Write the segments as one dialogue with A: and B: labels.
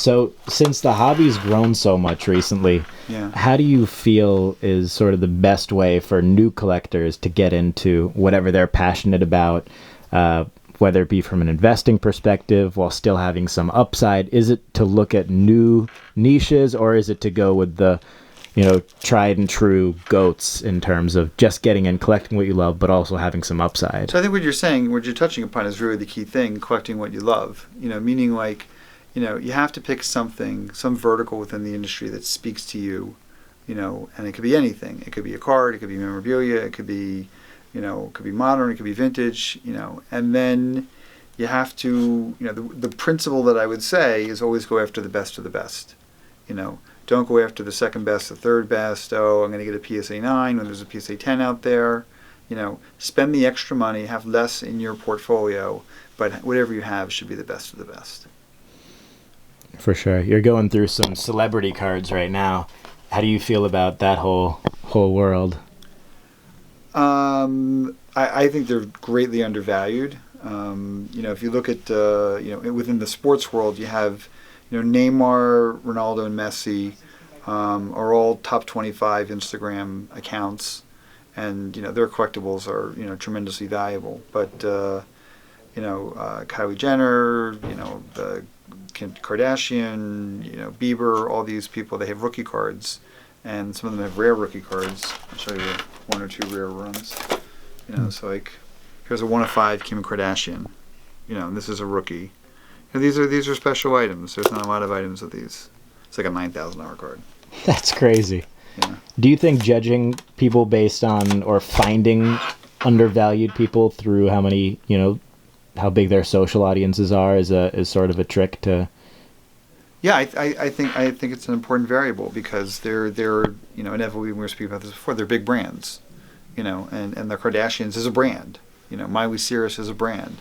A: So since the hobby's grown so much recently, how do you feel is sort of the best way for new collectors to get into whatever they're passionate about, whether it be from an investing perspective while still having some upside? Is it to look at new niches, or is it to go with the, tried and true goats in terms of just getting in, collecting what you love, but also having some upside?
B: So I think what you're touching upon is really the key thing, collecting what you love, meaning like, you have to pick some vertical within the industry that speaks to you, and it could be anything. It could be a card, it could be memorabilia, it could be, it could be modern, it could be vintage, and then you have to, the principle that I would say is always go after the best of the best. Don't go after the second best, the third best. Oh, I'm going to get a PSA 9 when there's a PSA 10 out there. Spend the extra money, have less in your portfolio, but whatever you have should be the best of the best.
A: For sure. You're going through some celebrity cards right now. How do you feel about that whole world?
B: I think they're greatly undervalued. If you look at, within the sports world, you have, Neymar, Ronaldo, and Messi are all top 25 Instagram accounts, and their collectibles are tremendously valuable. But Kylie Jenner, the Kardashian, Bieber, all these people, they have rookie cards, and some of them have rare rookie cards. I'll show you one or two rare ones. So like, here's a 1 of 5 Kim Kardashian, and this is a rookie. These are special items. There's not a lot of items of these. It's like a $9,000 card.
A: That's crazy.
B: Yeah.
A: Do you think judging people based on, or finding undervalued people through how many, how big their social audiences are is sort of a trick to?
B: Yeah, I think it's an important variable, because they're inevitably, we were speaking about this before, they're big brands, and the Kardashians is a brand, Miley Cyrus is a brand,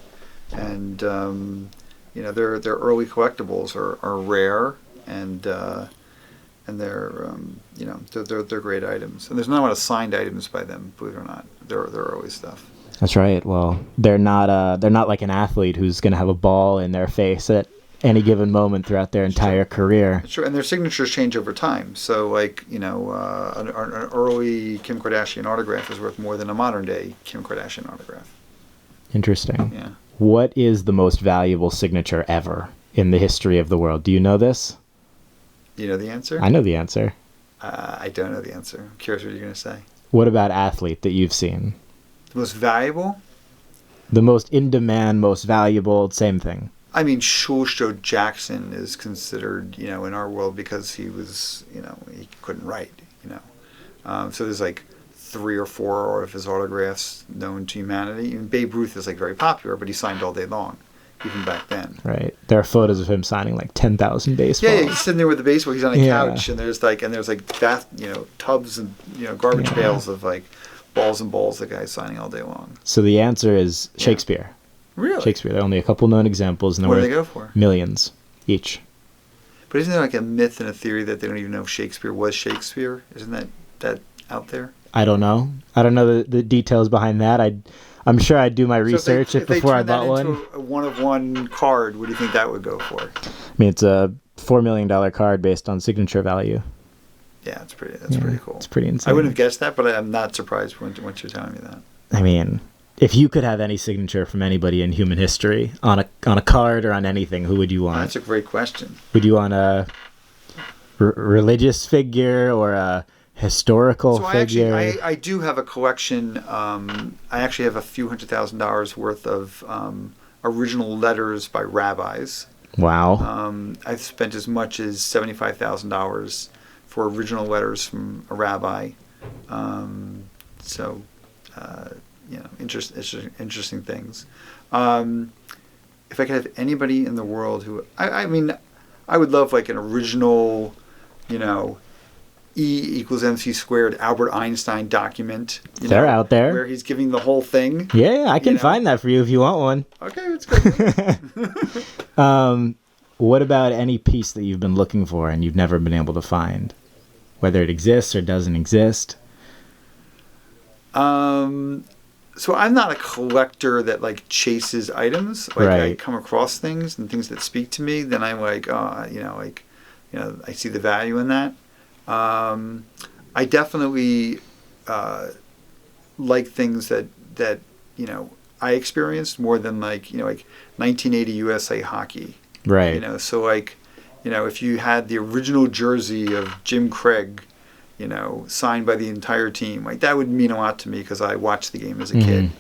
B: and their early collectibles are rare, and they're great items, and there's not a lot of signed items by them, believe it or not. They're early stuff.
A: That's right. Well, they're not like an athlete who's going to have a ball in their face at any given moment throughout their entire career.
B: It's true, and their signatures change over time. So, like, an early Kim Kardashian autograph is worth more than a modern day Kim Kardashian autograph.
A: Interesting.
B: Yeah.
A: What is the most valuable signature ever in the history of the world? Do you know this?
B: Do you know the answer?
A: I know the answer.
B: I don't know the answer. I'm curious what you're going to say.
A: What about athlete that you've seen?
B: The most valuable?
A: The most in demand, most valuable, same thing.
B: I mean, Shulsho Jackson is considered, in our world, because he was, he couldn't write, So there's like 3 or 4 of his autographs known to humanity. And Babe Ruth is like very popular, but he signed all day long, even back then.
A: Right. There are photos of him signing like 10,000 baseballs.
B: Yeah, he's sitting there with the baseball. He's on a couch, and there's like bath, tubs and garbage pails of like balls and balls. The guy's signing all day long.
A: So the answer is Shakespeare.
B: Really?
A: Shakespeare. There are only a couple known examples, and
B: what do they go for?
A: Millions each.
B: But isn't there like a myth and a theory that they don't even know if Shakespeare was Shakespeare? Isn't that out there?
A: I don't know. I don't know the details behind that. I'm sure I'd do my research before I bought one.
B: If they turned that into a 1 of 1 card, what do you think that would go for?
A: I mean, it's a $4 million card based on signature value.
B: Yeah, that's pretty cool.
A: It's pretty insane.
B: I wouldn't have guessed that, but I'm not surprised once you're telling me that.
A: I mean, if you could have any signature from anybody in human history on a card or on anything, who would you want?
B: That's a great question.
A: Would you want a religious figure or a historical figure?
B: I do have a collection. I actually have a few $100,000 worth of original letters by rabbis.
A: Wow.
B: I've spent as much as $75,000 for original letters from a rabbi. Interesting things. If I could have anybody in the world who, I mean, I would love like an original, E = MC squared Albert Einstein document.
A: They're out there.
B: Where he's giving the whole thing.
A: Yeah, I can find that for you if you want one.
B: Okay, it's good.
A: What about any piece that you've been looking for and you've never been able to find? Whether it exists or doesn't exist?
B: So I'm not a collector that like chases items. Like
A: Right.
B: I come across things and things that speak to me, then I'm like, I see the value in that. I definitely like things that I experienced more than like 1980 USA hockey.
A: Right.
B: So like if you had the original jersey of Jim Craig, signed by the entire team, like that would mean a lot to me because I watched the game as a kid.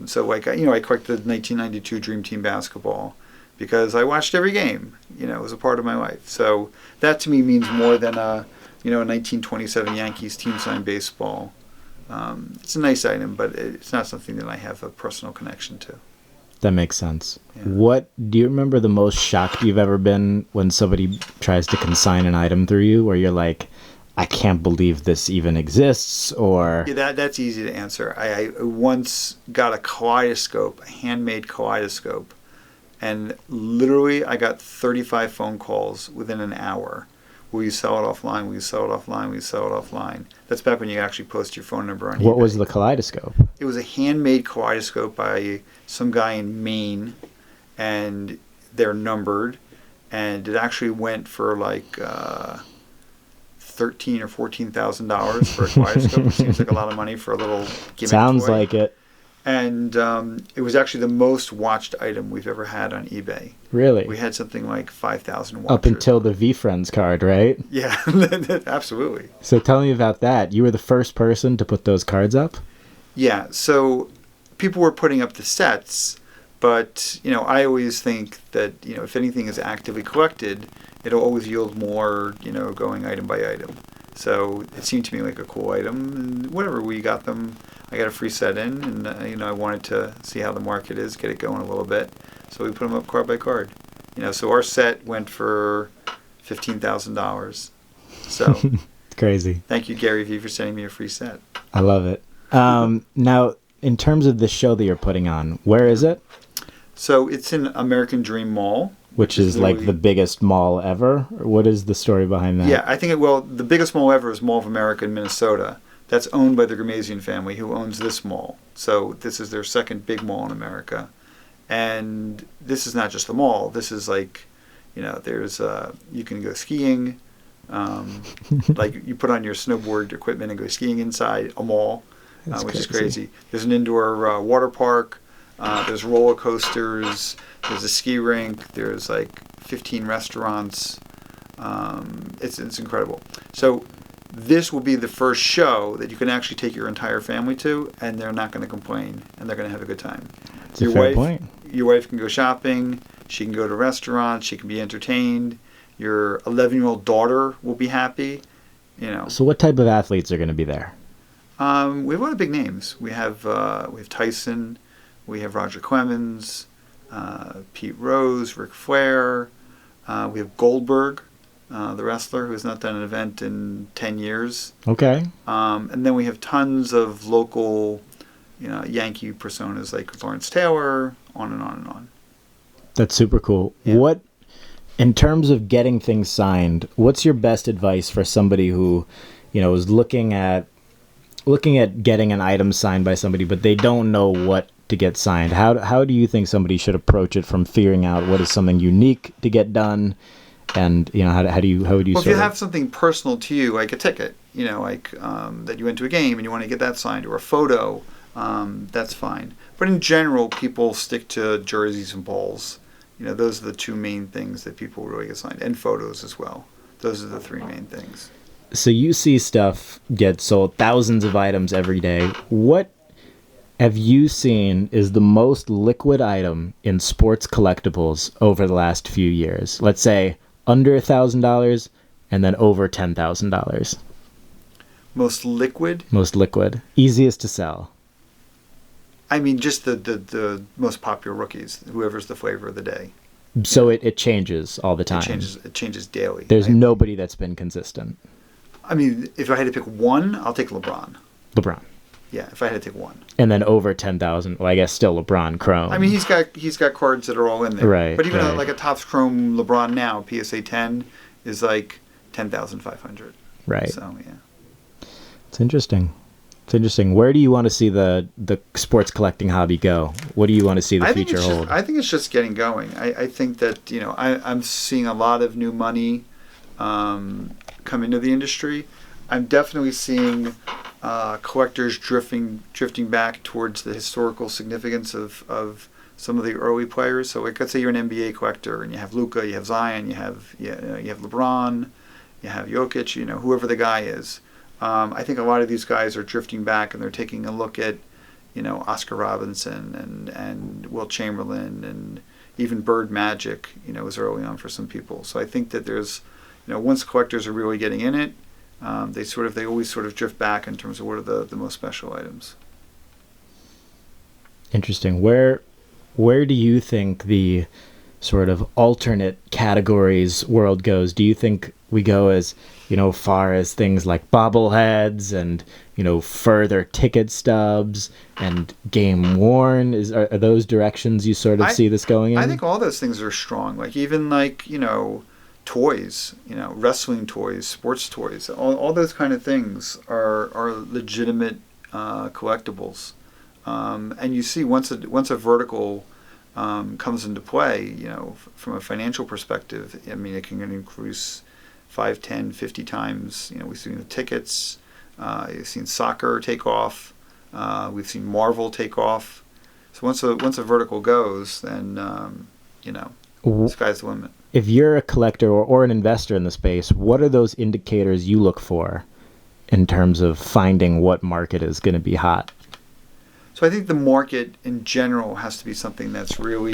B: So like I collected 1992 Dream Team basketball because I watched every game. It was a part of my life. So that to me means more than a 1927 Yankees team signed baseball. It's a nice item, but it's not something that I have a personal connection to.
A: That makes sense.
B: Yeah.
A: What do you remember the most shocked you've ever been when somebody tries to consign an item through you, where you're like, I can't believe this even exists? Or
B: that's easy to answer. I once got a kaleidoscope, a handmade kaleidoscope, and literally I got 35 phone calls within an hour. Will you sell it offline? Will you sell it offline? Will you sell it offline? That's back when you actually post your phone number on eBay.
A: What was the kaleidoscope?
B: It was a handmade kaleidoscope by some guy in Maine, and they're numbered, and it actually went for like $13,000 or $14,000 for a kaleidoscope, which seems like a lot of money for a little gimmick
A: Sounds
B: toy.
A: like it.
B: And it was actually the most watched item we've ever had on eBay.
A: Really?
B: We had something like 5,000 watchers.
A: Up until the V-Friends card, right?
B: Yeah, absolutely.
A: So tell me about that. You were the first person to put those cards up?
B: Yeah, so people were putting up the sets, but I always think that if anything is actively collected, it'll always yield more, going item by item. So it seemed to me like a cool item, and whatever, we got them. I got a free set in, and I wanted to see how the market is, get it going a little bit. So we put them up card by card. So our set went for $15,000. So
A: It's crazy.
B: thank you, Gary Vee, for sending me a free set.
A: I love it. Now, in terms of the show that you're putting on, where is it?
B: So it's in American Dream Mall.
A: Which is like the biggest mall ever? Or what is the story behind that?
B: Yeah, I think, the biggest mall ever is Mall of America in Minnesota. That's owned by the Gymnasian family, who owns this mall. So this is their second big mall in America. And this is not just a mall. This is like, there's, you can go skiing. Like you put on your snowboard equipment and go skiing inside a mall, which is crazy. There's an indoor water park. There's roller coasters. There's a ski rink. There's like 15 restaurants. It's incredible. So this will be the first show that you can actually take your entire family to, and they're not going to complain, and they're going to have a good time.
A: It's a fair point.
B: Your wife can go shopping. She can go to restaurants. She can be entertained. Your 11-year-old daughter will be happy.
A: So what type of athletes are going to be there?
B: We have a lot of big names. We have Tyson. We have Roger Clemens, Pete Rose, Ric Flair. We have Goldberg, the wrestler, who has not done an event in 10 years.
A: Okay.
B: And then we have tons of local, Yankee personas like Lawrence Taylor, on and on and on.
A: That's super cool.
B: Yeah.
A: What, in terms of getting things signed, what's your best advice for somebody who, is looking at getting an item signed by somebody, but they don't know what to get signed? How do you think somebody should approach it, from figuring out what is something unique to get done, and how would you
B: Well, if you have something personal to you, like a ticket, that you went to a game and you want to get that signed, or a photo, that's fine. But in general, people stick to jerseys and balls. Those are the two main things that people really get signed, and photos as well. Those are the three main things.
A: So you see stuff get sold, thousands of items every day. What have you seen is the most liquid item in sports collectibles over the last few years? Let's say under $1,000 and then over $10,000.
B: Most liquid?
A: Most liquid. Easiest to sell.
B: I mean, just the most popular rookies, whoever's the flavor of the day.
A: So it changes all the time.
B: It changes daily.
A: There's nobody that's been consistent.
B: I mean, if I had to pick one, I'll take LeBron.
A: LeBron.
B: Yeah, if I had to take one.
A: And then over 10,000, well, I guess still LeBron Chrome.
B: I mean, he's got cards that are all in there.
A: Right.
B: But even like a Topps Chrome LeBron now, PSA 10, is like 10,500.
A: Right.
B: So, yeah.
A: It's interesting. It's interesting. Where do you want to see the sports collecting hobby go? What do you want to see the future hold?
B: I think it's just getting going. I think that, I'm seeing a lot of new money come into the industry. I'm definitely seeing collectors drifting back towards the historical significance of some of the early players. So, like, let's say you're an NBA collector and you have Luka, you have Zion, you have LeBron, you have Jokic, whoever the guy is. I think a lot of these guys are drifting back and they're taking a look at, Oscar Robinson and Wilt Chamberlain and even Bird Magic, was early on for some people. So I think that there's, once collectors are really getting in it, they always sort of drift back in terms of what are the most special items.
A: Interesting. Where do you think the sort of alternate categories world goes? Do you think we go as, far as things like bobbleheads and, further ticket stubs and game worn? Are those directions you sort of see this going in?
B: I think all those things are strong. Like even toys, wrestling toys, sports toys, all those kind of things are legitimate collectibles. And you see once a vertical comes into play, from a financial perspective, I mean, it can increase 5, 10, 50 times. We've seen the tickets, you've seen soccer take off, we've seen Marvel take off. So once a vertical goes, then sky's the limit.
A: If you're a collector or an investor in the space, what are those indicators you look for in terms of finding what market is going to be hot?
B: So I think the market in general has to be something that's really,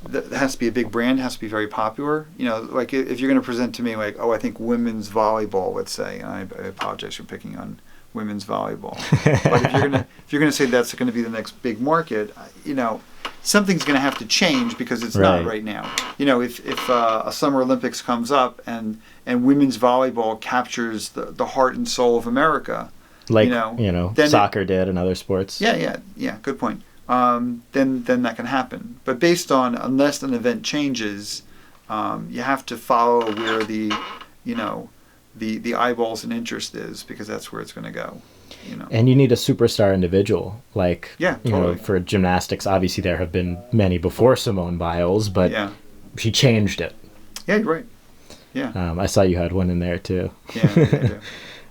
B: that has to be a big brand, has to be very popular. Like if you're going to present to me like, I think women's volleyball, let's say, and I apologize for picking on women's volleyball, but if you're going to say that's going to be the next big market, something's going to have to change because it's not right now. If a Summer Olympics comes up and women's volleyball captures the heart and soul of America,
A: like soccer did and other sports.
B: Yeah. Good point. Then that can happen. But based on unless an event changes, you have to follow where the eyeballs and interest is, because that's where it's going to go.
A: And you need a superstar individual, like
B: totally.
A: For gymnastics. Obviously, there have been many before Simone Biles, but she changed it.
B: Yeah, you're right. Yeah.
A: I saw you had one in there too.
B: Yeah,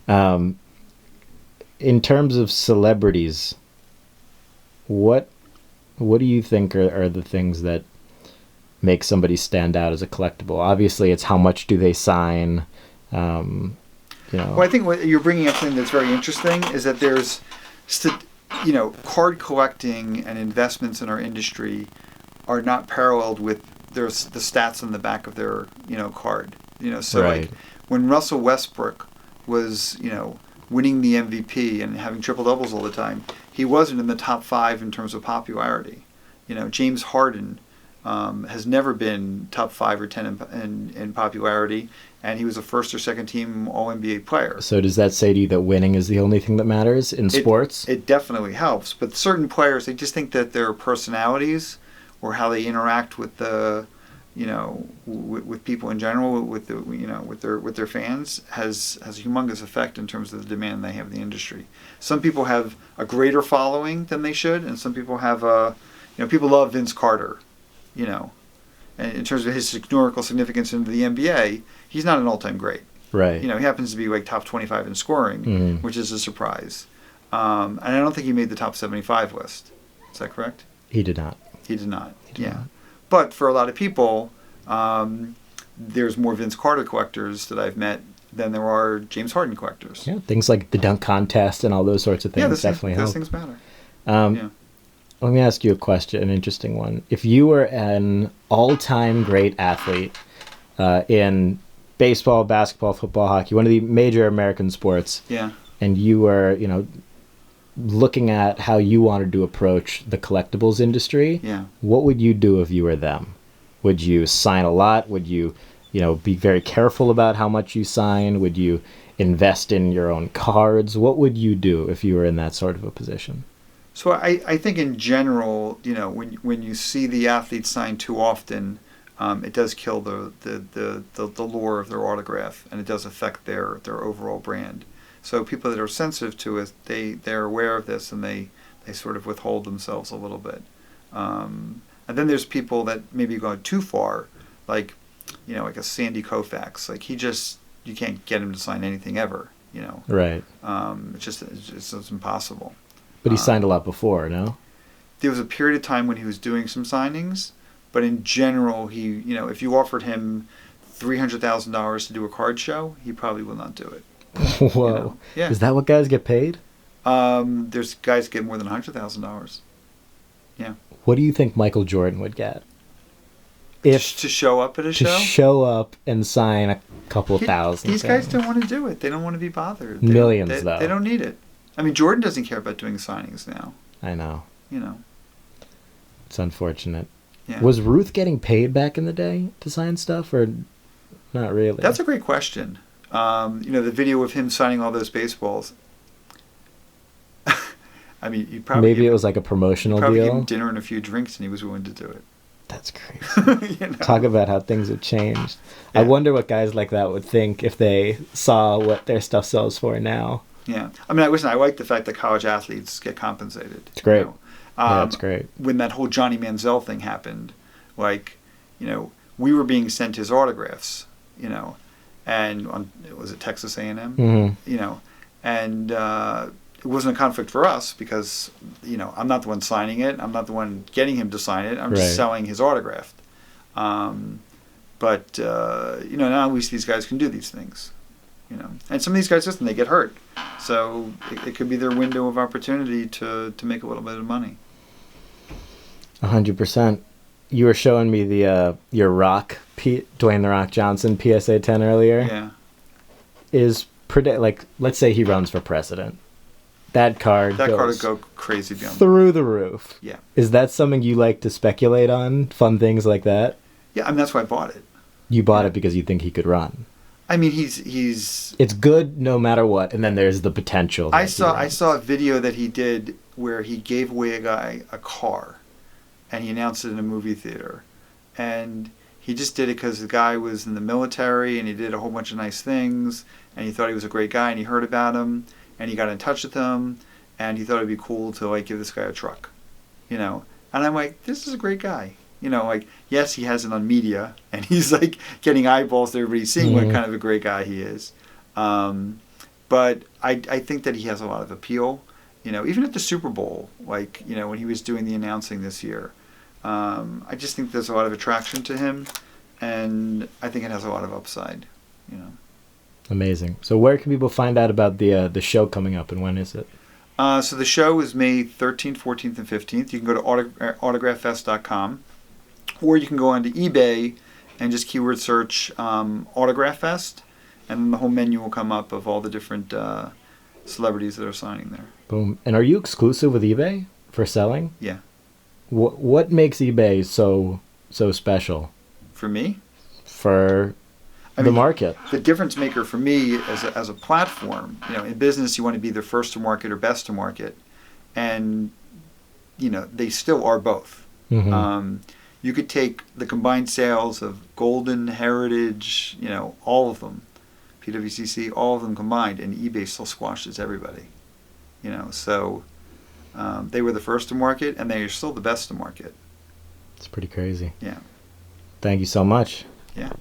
B: I do.
A: In terms of celebrities, what do you think are the things that make somebody stand out as a collectible? Obviously, it's how much do they sign. Well,
B: I think what you're bringing up something that's very interesting is that there's, card collecting and investments in our industry are not paralleled with the stats on the back of their card. Like when Russell Westbrook was winning the MVP and having triple doubles all the time, he wasn't in the top 5 in terms of popularity. James Harden has never been top 5 or 10 in popularity, and he was a first or second team All-NBA player.
A: So does that say to you that winning is the only thing that matters in sports?
B: It definitely helps, but certain players, they just think that their personalities or how they interact with the with people in general, with their fans, has a humongous effect in terms of the demand they have in the industry. Some people have a greater following than they should, and some people have people love Vince Carter, and in terms of his historical significance in the NBA, he's not an all-time great.
A: Right.
B: He happens to be like top 25 in scoring, which is a surprise. And I don't think he made the top 75 list. Is that correct?
A: He did not.
B: He did not. But for a lot of people, there's more Vince Carter collectors that I've met than there are James Harden collectors.
A: Yeah, things like the dunk contest and all those sorts of things definitely help.
B: Those things matter.
A: Let me ask you a question, an interesting one. If you were an all-time great athlete in baseball, basketball, football, hockey, one of the major American sports, and you were, looking at how you wanted to approach the collectibles industry, what would you do if you were them? Would you sign a lot? Would you, be very careful about how much you sign? Would you invest in your own cards? What would you do if you were in that sort of a position?
B: So I think in general, when you see the athletes sign too often, it does kill the lure of their autograph, and it does affect their overall brand. So people that are sensitive to it, they're aware of this, and they sort of withhold themselves a little bit. And then there's people that maybe go too far, like, like a Sandy Koufax. Like, you can't get him to sign anything ever,
A: Right.
B: It's impossible.
A: But he signed a lot before, no?
B: There was a period of time when he was doing some signings, but in general, if you offered him $300,000 to do a card show, he probably will not do it.
A: Whoa.
B: Yeah.
A: Is that what guys get paid?
B: There's guys get more than $100,000. Yeah.
A: What do you think Michael Jordan would get?
B: To show up at a show?
A: To show up and sign a couple thousand.
B: These guys don't want to do it. They don't want to be bothered.
A: Millions, though.
B: They don't need it. I mean, Jordan doesn't care about doing signings now.
A: I know.
B: It's
A: unfortunate.
B: Yeah.
A: Was Ruth getting paid back in the day to sign stuff, or not really?
B: That's a great question. The video of him signing all those baseballs. I mean,
A: maybe it was like a promotional deal.
B: Give him dinner and a few drinks, and he was willing to do it.
A: That's crazy. Talk about how things have changed. Yeah. I wonder what guys like that would think if they saw what their stuff sells for now.
B: Yeah, I mean, I like the fact that college athletes get compensated.
A: It's great. That's great.
B: When that whole Johnny Manziel thing happened, we were being sent his autographs, and was it Texas A&M?
A: Mm-hmm.
B: And it wasn't a conflict for us because, I'm not the one signing it. I'm not the one getting him to sign it. I'm just selling his autograph. But now at least these guys can do these things. And some of these guys, listen, they get hurt. So it could be their window of opportunity to make a little bit of money.
A: 100%. You were showing me the your Rock, Dwayne "The Rock" Johnson PSA 10 earlier.
B: Yeah.
A: Let's say he runs for president. That card
B: would go crazy beyond
A: through the roof.
B: Yeah.
A: Is that something you like to speculate on? Fun things like that?
B: Yeah, I mean, that's why I bought it.
A: You bought it because you think he could run.
B: I mean, he's.
A: It's good no matter what, and then there's the potential.
B: I saw a video that he did where he gave away a guy a car, and he announced it in a movie theater, and he just did it because the guy was in the military and he did a whole bunch of nice things, and he thought he was a great guy, and he heard about him, and he got in touch with him, and he thought it'd be cool to give this guy a truck, and I'm like, this is a great guy. Yes, he has it on media, and he's getting eyeballs to everybody seeing what kind of a great guy he is. But I think that he has a lot of appeal. Even at the Super Bowl, when he was doing the announcing this year, I just think there's a lot of attraction to him, and I think it has a lot of upside.
A: Amazing. So where can people find out about the show coming up, and when is it?
B: So the show is May 13th, 14th, and 15th. You can go to autographfest.com. Or you can go onto eBay and just keyword search Autograph Fest, and then the whole menu will come up of all the different celebrities that are signing there.
A: Boom. And are you exclusive with eBay for selling?
B: Yeah.
A: What makes eBay so special?
B: For me?
A: For the market.
B: The difference maker for me as a platform, in business you want to be the first to market or best to market, and they still are both.
A: Mm-hmm.
B: You could take the combined sales of Golden, Heritage, all of them, PWCC, all of them combined, and eBay still squashes everybody. So they were the first to market, and they are still the best to market.
A: It's pretty crazy.
B: Yeah.
A: Thank you so much.
B: Yeah.